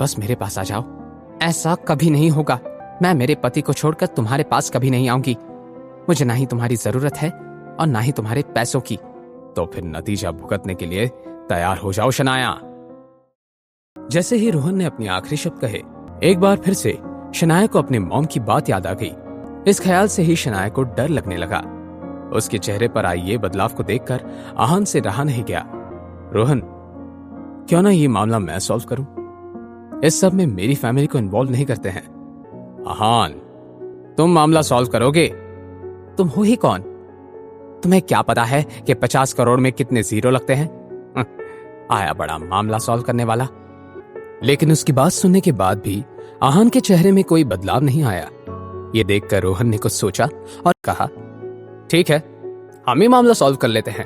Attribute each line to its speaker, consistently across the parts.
Speaker 1: बस मेरे पास आ जाओ। ऐसा कभी नहीं होगा। मैं मेरे पति को छोड़कर तुम्हारे पास कभी नहीं आऊंगी। मुझे ना ही तुम्हारी जरूरत है और ना ही तुम्हारे पैसों की। तो फिर नतीजा भुगतने के लिए तैयार हो जाओ शनाया। जैसे ही रोहन ने अपनी आखिरी शब्द कहे, एक बार फिर से शनाया को अपने मॉम की बात याद आ गई। इस ख्याल से ही शनाया को डर लगने लगा। उसके चेहरे पर आई ये बदलाव को देखकर आहान से रहा नहीं गया। रोहन, क्यों ना ये मामला मैं सॉल्व करूं? इस सब में मेरी फैमिली को इन्वॉल्व नहीं करते हैं। आहान, तुम मामला सॉल्व करोगे? तुम हो ही कौन? तुम्हें क्या पता है कि 50 करोड़ में कितने जीरो लगते हैं? आया बड़ा मामला सॉल्व करने वाला। लेकिन उसकी बात सुनने के बाद भी आहान के चेहरे में कोई बदलाव नहीं आया। ये देखकर रोहन ने कुछ सोचा और कहा, ठीक है, हम ही मामला सॉल्व कर लेते हैं।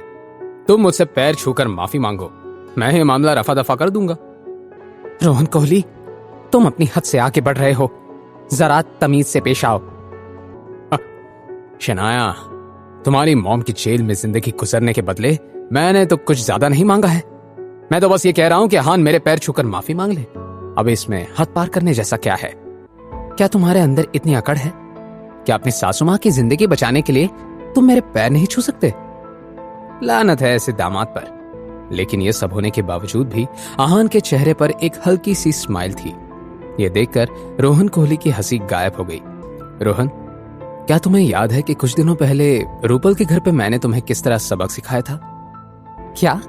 Speaker 1: तुम मुझसे पैर छूकर माफी मांगो, मैं ये मामला रफा दफा कर दूंगा। रोहन कोहली, तुम अपनी हद से आगे बढ़ रहे हो। जरा तमीज से पेश आओ। शनाया, तुम्हारी मॉम की जेल में जिंदगी गुजरने के बदले मैंने तो कुछ ज्यादा नहीं मांगा है। मैं तो बस ये कह रहा हूं कि हान मेरे पैर छूकर माफी मांग ले। अब इसमें हद पार करने जैसा क्या है? क्या तुम्हारे अंदर इतनी अकड़ है? क्या अपनी सासू मां की जिंदगी बचाने के लिए तुम मेरे पैर नहीं छू सकते? लानत है ऐसे दामाद पर। लेकिन यह सब होने के बावजूद भी आहान के चेहरे पर एक हल्की सी स्माइल थी। यह देखकर रोहन कोहली की हंसी गायब हो गई। रोहन, क्या तुम्हें याद है कि कुछ दिनों पहले रूपल के घर पे मैंने तुम्हें किस तरह सबक सिखाया था? क्या?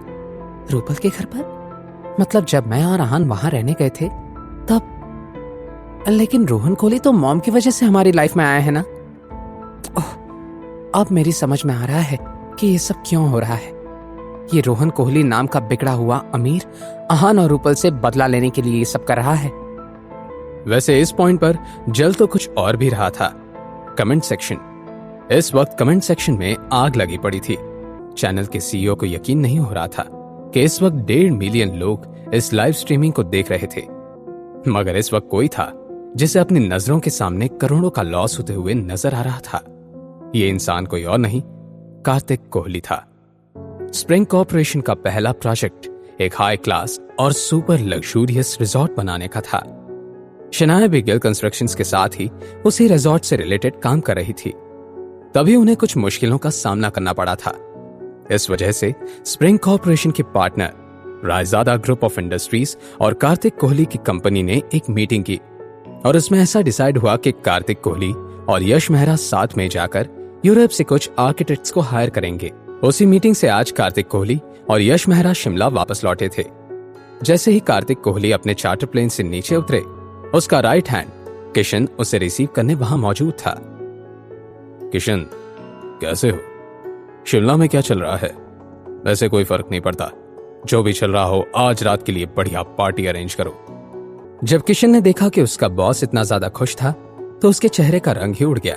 Speaker 1: रूपल के घर पर? मतलब जब मैं और आहान वहां रहने गए थे तब? लेकिन रोहन कोहली तो मॉम की वजह से हमारी लाइफ में आया है ना? ओह, अब मेरी समझ में आ रहा है कि ये सब क्यों हो रहा है। ये रोहन कोहली नाम का बिगड़ा हुआ अमीर आहान और रूपल से बदला लेने के लिए ये सब कर रहा है। वैसे इस पॉइंट पर जल तो कुछ और भी रहा था। Comment section. इस वक्त कमेंट सेक्शन में आग लगी पड़ी थी। चैनल के सीईओ को यकीन नहीं हो रहा था कि इस वक्त 1.5 मिलियन लोग इस लाइव स्ट्रीमिंग को देख रहे थे। मगर इस वक्त कोई था जिसे अपनी नजरों के सामने करोड़ों का लॉस होते हुए नजर आ रहा था। ये इंसान कोई और नहीं, कार्तिक कोहली था। स्प्रिंग कॉर्पोरेशन का पहला प्रोजेक्ट एक हाई क्लास और सुपर लग्जूरियस रिजॉर्ट बनाने का था। शनाया भी गिल कंस्ट्रक्शंस के साथ ही उसी रिजॉर्ट से रिलेटेड काम कर रही थी। तभी उन्हें कुछ मुश्किलों का सामना करना पड़ा था। इस वजह से स्प्रिंग कॉर्पोरेशन के partner Raizada group of industries और कार्तिक कोहली की कंपनी ने एक मीटिंग की और उसमें ऐसा डिसाइड हुआ कि कार्तिक कोहली और यश मेहरा साथ में जाकर यूरोप से कुछ आर्किटेक्ट्स को हायर करेंगे। उसी मीटिंग से आज कार्तिक कोहली और यश मेहरा शिमला वापस लौटे थे। जैसे ही कार्तिक कोहली अपने चार्टर प्लेन से नीचे उतरे, उसका राइट हैंड किशन उसे रिसीव करने वहां मौजूद था। किशन, कैसे हो? शिमला में क्या चल रहा है? वैसे कोई फर्क नहीं पड़ता, जो भी चल रहा हो आज रात के लिए बढ़िया पार्टी अरेंज करो। जब किशन ने देखा कि उसका बॉस इतना ज्यादा खुश था तो उसके चेहरे का रंग ही उड़ गया।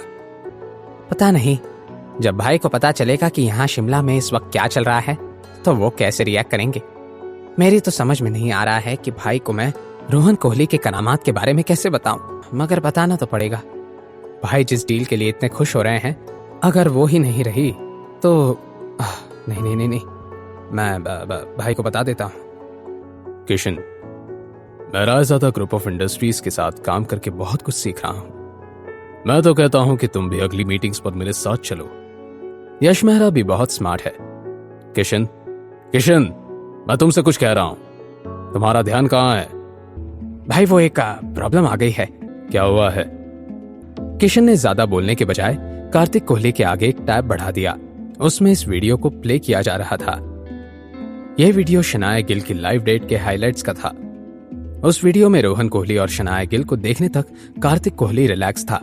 Speaker 1: पता नहीं, जब भाई को पता चलेगा कि यहाँ शिमला में इस वक्त क्या चल रहा है तो वो कैसे रिएक्ट करेंगे। मेरी तो समझ में नहीं आ रहा है कि भाई को मैं रोहन कोहली के करामात के बारे में कैसे बताऊं, मगर बताना तो पड़ेगा। भाई जिस डील के लिए इतने खुश हो रहे हैं, अगर वो ही नहीं रही तो नहीं नहीं नहीं नहीं, मैं भाई को बता देता हूं। किशन, मैं रायजादा ग्रुप ऑफ इंडस्ट्रीज के साथ काम करके बहुत कुछ सीख रहा हूं। मैं तो कहता हूं कि तुम भी अगली मीटिंग्स पर मेरे साथ चलो। यश मेहरा भी बहुत स्मार्ट है। किशन, किशन, मैं तुमसे कुछ कह रहा हूं, तुम्हारा ध्यान कहां है? भाई वो एक प्रॉब्लम आ गई है। क्या हुआ है? किशन ने ज्यादा बोलने के बजाय कार्तिक कोहली के आगे एक टैब बढ़ा दिया। उसमें इस वीडियो को प्ले किया जा रहा था। यह वीडियो शनाया गिल की लाइव डेट के हाइलाइट्स का था। उस वीडियो में रोहन कोहली और शनाया गिल को देखने तक कार्तिक कोहली रिलैक्स था,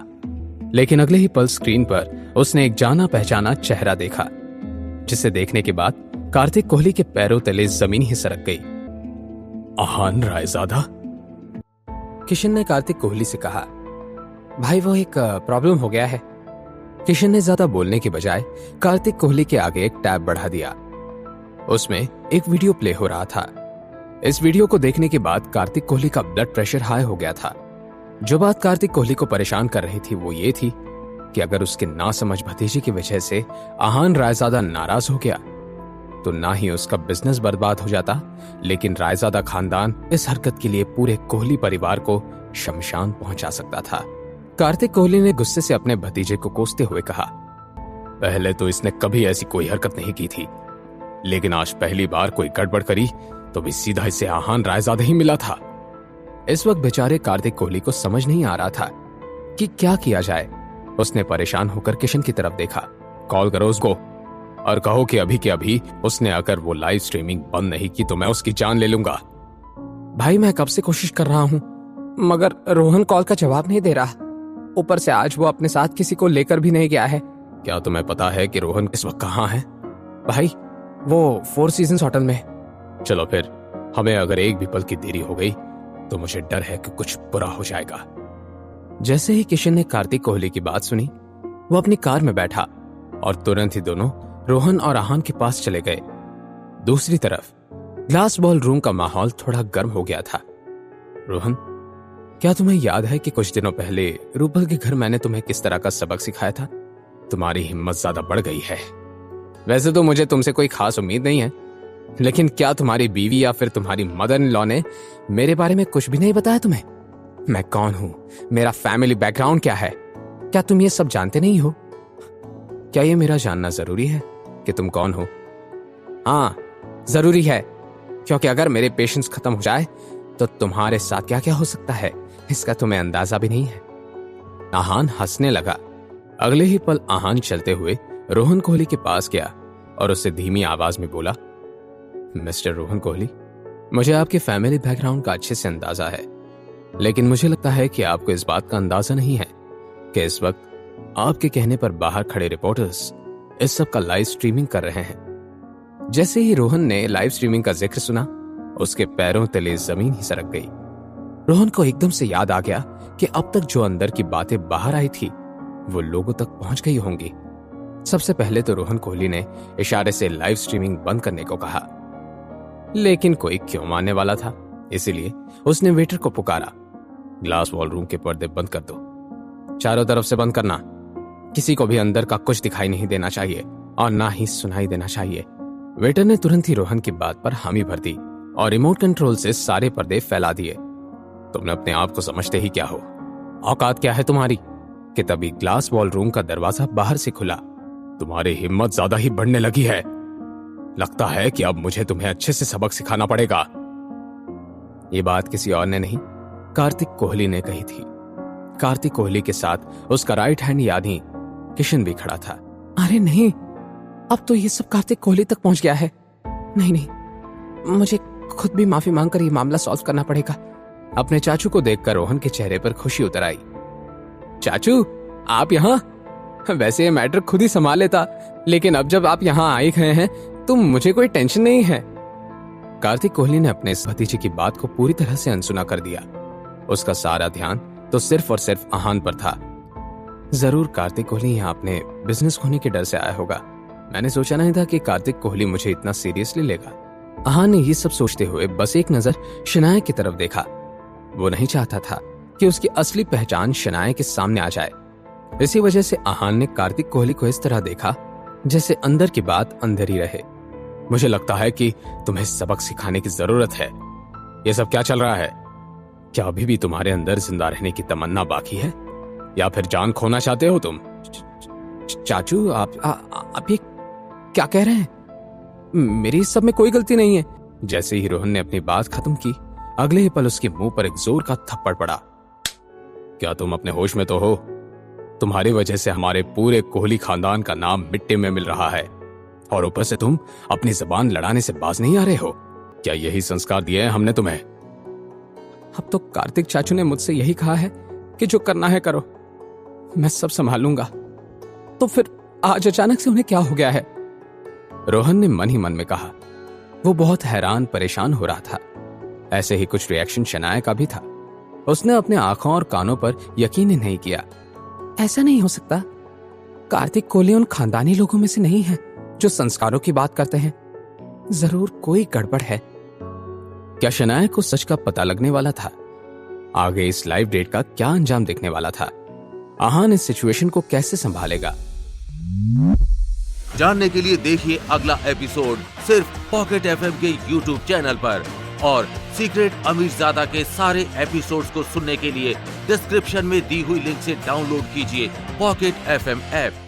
Speaker 1: लेकिन अगले ही पल स्क्रीन पर उसने एक जाना पहचाना चेहरा देखा, जिसे देखने के बाद कार्तिक कोहली के पैरों तले जमीन ही सरक गई। आहान रायजादा? किशन ने कार्तिक कोहली से कहा। भाई वो एक प्रॉब्लम हो गया है। किशन ने ज्यादा बोलने के बजाय कार्तिक कोहली के आगे एक टैब बढ़ा दिया। उसमें एक वीडियो प्ले हो रहा था। इस वीडियो को देखने के बाद कार्तिक कोहली का ब्लड प्रेशर हाई हो गया था। जो बात कार्तिक कोहली को परेशान कर रही थी वो ये थी कि अगर उसके नासमझ भतीजे की वजह से आहान रायजादा नाराज हो गया तो ना ही उसका बिजनेस बर्बाद हो जाता, लेकिन रायजादा खानदान इस हरकत के लिए पूरे कोहली परिवार को शमशान पहुंचा सकता था। कार्तिक कोहली ने गुस्से से अपने भतीजे को कोसते हुए कहा, पहले तो इसने कभी ऐसी कोई हरकत नहीं की थी, लेकिन आज पहली बार कोई गड़बड़ करी तो भी सीधा इसे आहान रायजादा ही मिला था। इस वक्त बेचारे कार्तिक कोहली को समझ नहीं आ रहा था कि क्या किया जाए। उसने परेशान होकर किशन की तरफ देखा। कॉल करो उसको और कहो कि अभी के अभी उसने अगर वो लाइव स्ट्रीमिंग बंद नहीं की तो मैं उसकी जान ले लूंगा। भाई मैं कब से कोशिश कर रहा हूं, मगर रोहन कॉल का जवाब नहीं दे रहा। ऊपर से आज वो अपने साथ किसी को लेकर भी नहीं गया है। क्या तुम्हें पता है कि रोहन इस वक्त कहाँ है? भाई वो 4 सीजन्स होटल में। चलो फिर, हमें अगर एक भी पल की देरी हो गई तो मुझे डर है कि कुछ बुरा हो जाएगा। जैसे ही किशन ने कार्तिक कोहली की बात सुनी, वो अपनी कार में बैठा और तुरंत ही दोनों रोहन और आहान के पास चले गए। दूसरी तरफ ग्लास बॉल रूम का माहौल थोड़ा गर्म हो गया था। रोहन, क्या तुम्हें याद है कि कुछ दिनों पहले रूपल के घर मैंने तुम्हें किस तरह का सबक सिखाया था? तुम्हारी हिम्मत ज्यादा बढ़ गई है। वैसे तो मुझे तुमसे कोई खास उम्मीद नहीं है, लेकिन क्या तुम्हारी बीवी या फिर तुम्हारी मदर इन लॉ ने मेरे बारे में कुछ भी नहीं बताया तुम्हें? मैं कौन हूं, मेरा फैमिली बैकग्राउंड क्या है, क्या तुम ये सब जानते नहीं हो? क्या ये मेरा जानना जरूरी है कि तुम कौन हो? हाँ, जरूरी है, क्योंकि अगर मेरे पेशेंस खत्म हो जाए तो तुम्हारे साथ क्या क्या हो सकता है इसका तुम्हें अंदाजा भी नहीं है। आहान हंसने लगा। अगले ही पल आहान चलते हुए रोहन कोहली के पास गया और उससे धीमी आवाज में बोला, मिस्टर रोहन कोहली, मुझे आपके फैमिली बैकग्राउंड का अच्छे से अंदाजा है, लेकिन मुझे लगता है कि आपको इस बात का अंदाजा नहीं है कि इस वक्त आपके कहने पर बाहर खड़े रिपोर्टर्स इस सब का लाइव स्ट्रीमिंग कर रहे हैं। जैसे ही रोहन ने लाइव स्ट्रीमिंग का जिक्र सुना, उसके पैरों तले जमीन ही सरक गई। रोहन को एकदम से याद आ गया कि अब तक जो अंदर की बातें बाहर आई थी वो लोगों तक पहुंच गई होंगी। सबसे पहले तो रोहन कोहली ने इशारे से लाइव स्ट्रीमिंग बंद करने को कहा, लेकिन कोई क्यों मानने वाला था, इसीलिए उसने वेटर को पुकारा, ग्लास वॉल रूम के पर्दे बंद कर दो, चारों तरफ से बंद करना, किसी को भी अंदर का कुछ दिखाई नहीं देना चाहिए और ना ही सुनाई देना चाहिए। वेटर ने तुरंत ही रोहन की बात पर हामी भर दी और रिमोट कंट्रोल से सारे पर्दे फैला दिए। तुमने अपने आप को समझते ही क्या हो? औकात क्या है तुम्हारी? कि तभी ग्लास वॉल रूम का दरवाजा बाहर से खुला। तुम्हारी हिम्मत ज्यादा ही बढ़ने लगी है। लगता है कि अब मुझे तुम्हें अच्छे से सबक सिखाना पड़ेगा। ये बात किसी और ने नहीं, कार्तिक कोहली ने कही थी। कार्तिक कोहली के साथ उसका राइट हैंड यानी किशन भी खड़ा था। अरे नहीं, अब तो ये सब कार्तिक कोहली तक पहुंच गया है। नहीं नहीं, मुझे खुद भी माफी मांगकर ये मामला सॉल्व करना पड़ेगा। अपने चाचू को देखकर रोहन के चेहरे पर खुशी उतर आई। चाचू, आप यहाँ? वैसे ये मैटर खुद ही संभाल लेता, लेकिन अब जब आप यहाँ आए गए हैं तो मुझे कोई टेंशन नहीं है। कार्तिक कोहली ने अपने भतीजे की बात को पूरी तरह से अनसुना कर दिया। उसका सारा ध्यान तो सिर्फ और सिर्फ आहान पर था। जरूर कार्तिक कोहली यहाँ अपने बिजनेस खोने के डर से आया होगा। मैंने सोचा नहीं था कि कार्तिक कोहली मुझे इतना सीरियसली लेगा। आहान ने ये सब सोचते हुए बस एक नजर शनाया की तरफ देखा। वो नहीं चाहता था कि उसकी असली पहचान शनाया के सामने आ जाए। इसी वजह से आहान ने कार्तिक कोहली को इस तरह देखा जैसे अंदर की बात अंदर ही रहे। मुझे लगता है कि तुम्हें सबक सिखाने की जरूरत है। ये सब क्या चल रहा है? क्या अभी भी तुम्हारे अंदर जिंदा रहने की तमन्ना बाकी है, या फिर जान खोना चाहते हो तुम? चाचू, आप ये क्या कह रहे हैं? मेरी इस सब में कोई गलती नहीं है। जैसे ही रोहन ने अपनी बात खत्म की, अगले ही पल उसके मुंह पर एक जोर का थप्पड़ पड़ा। क्या तुम अपने होश में तो हो? तुम्हारी वजह से हमारे पूरे कोहली खानदान का नाम मिट्टी में मिल रहा है, और ऊपर से तुम अपनी जबान लड़ाने से बाज नहीं आ रहे हो। क्या यही संस्कार दिए हैं हमने तुम्हें? अब तो कार्तिक चाचू ने मुझसे यही कहा है कि जो करना है करो, मैं सब संभाल लूंगा। तो फिर आज अचानक से उन्हें क्या हो गया है? रोहन ने मन ही मन में कहा। वो बहुत हैरान परेशान हो रहा था। ऐसे ही कुछ रिएक्शन शनाया का भी था। उसने अपने आंखों और कानों पर यकीन ही नहीं किया। ऐसा नहीं हो सकता। कार्तिक कोहली उन खानदानी लोगों में से नहीं है जो संस्कारों की बात करते हैं। जरूर कोई गड़बड़ है। क्या शनाया को सच का पता लगने वाला था? आगे इस लाइव डेट का क्या अंजाम देखने वाला था? आहान इस सिचुएशन को कैसे संभालेगा?
Speaker 2: जानने के लिए देखिए अगला एपिसोड सिर्फ पॉकेट एफएम के यूट्यूब चैनल पर। और सीक्रेट अमीरजादा के सारे एपिसोड्स को सुनने के लिए डिस्क्रिप्शन में दी हुई लिंक से डाउनलोड कीजिए पॉकेट एफएम ऐप।